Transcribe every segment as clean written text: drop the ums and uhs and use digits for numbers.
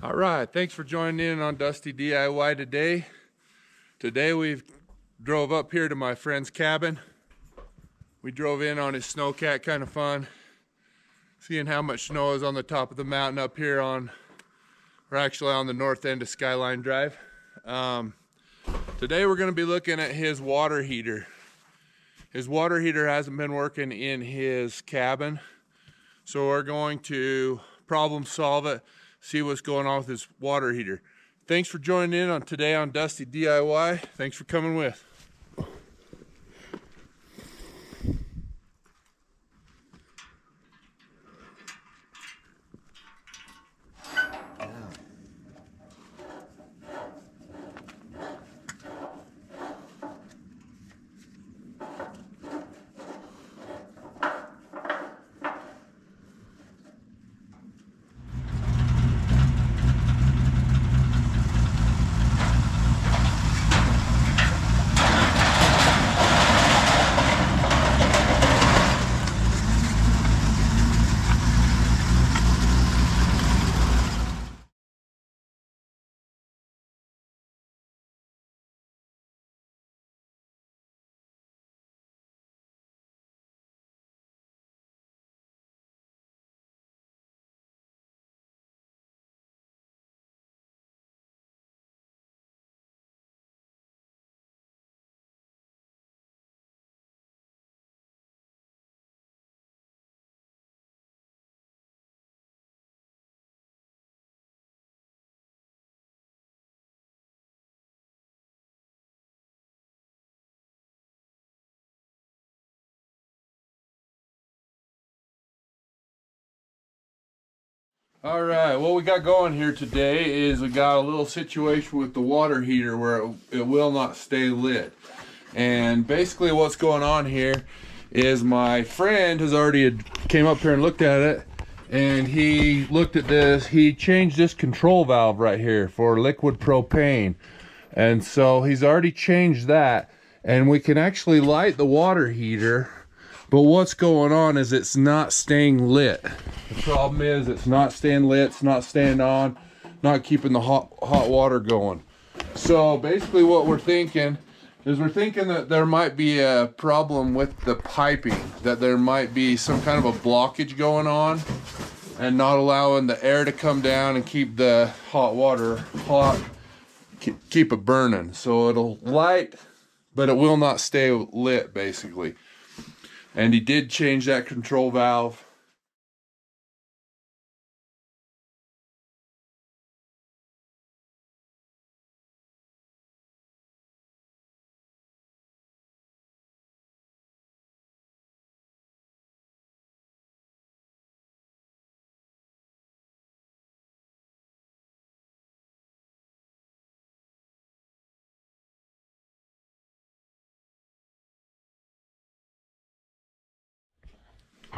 All right, thanks for joining in on Dusty DIY today. Today we've drove up here to my friend's cabin. We drove in on his snowcat, kind of fun. Seeing how much snow is on the top of the mountain up here we're actually on the north end of Skyline Drive. Today we're gonna be looking at his water heater. His water heater hasn't been working in his cabin. So we're going to problem solve it, see what's going on with his water heater. Thanks for joining in on today on Dusty DIY. Thanks for coming with. All right, what we got going here today is we got a little situation with the water heater where it will not stay lit. And basically what's going on here is my friend has already came up here and looked at it, and he looked at this. He changed this control valve right here for liquid propane. And so he's already changed that, and we can actually light the water heater. But what's going on is it's not staying lit. The problem is it's not staying lit, it's not staying on, not keeping the hot water going. So basically what we're thinking is that there might be a problem with the piping, that there might be some kind of a blockage going on and not allowing the air to come down and keep the hot water hot, keep it burning. So it'll light, but it will not stay lit basically. And he did change that control valve.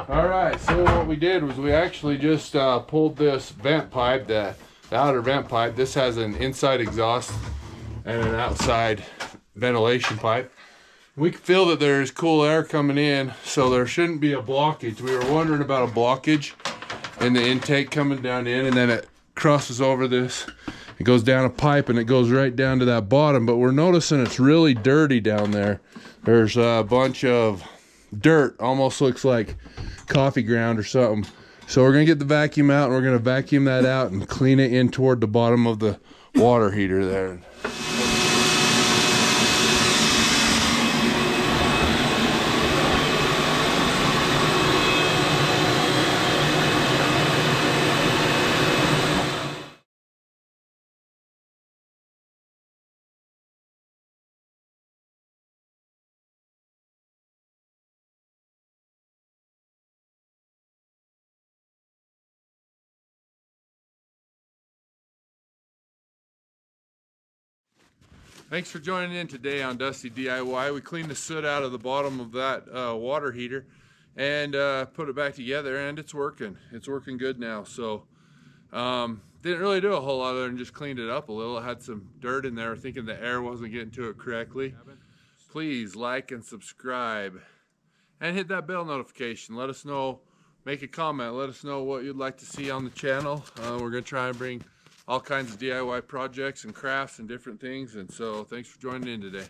All right, so what we did was we actually just pulled this vent pipe, the outer vent pipe. This has an inside exhaust and an outside ventilation pipe. We can feel that there's cool air coming in, so there shouldn't be a blockage. We were wondering about a blockage in the intake coming down in, and then it crosses over this. It goes down a pipe and it goes right down to that bottom, but we're noticing it's really dirty down there. There's a bunch of dirt, almost looks like coffee ground or something. So we're gonna get the vacuum out and we're gonna vacuum that out and clean it in toward the bottom of the water heater there. Thanks for joining in today on Dusty DIY. We cleaned the soot out of the bottom of that water heater and put it back together, and it's working. It's working good now. So didn't really do a whole lot other than just cleaned it up a little. It had some dirt in there, thinking the air wasn't getting to it correctly. Please like and subscribe and hit that bell notification. Let us know, make a comment, let us know what you'd like to see on the channel. We're gonna try and bring all kinds of DIY projects and crafts and different things. And so thanks for joining in today.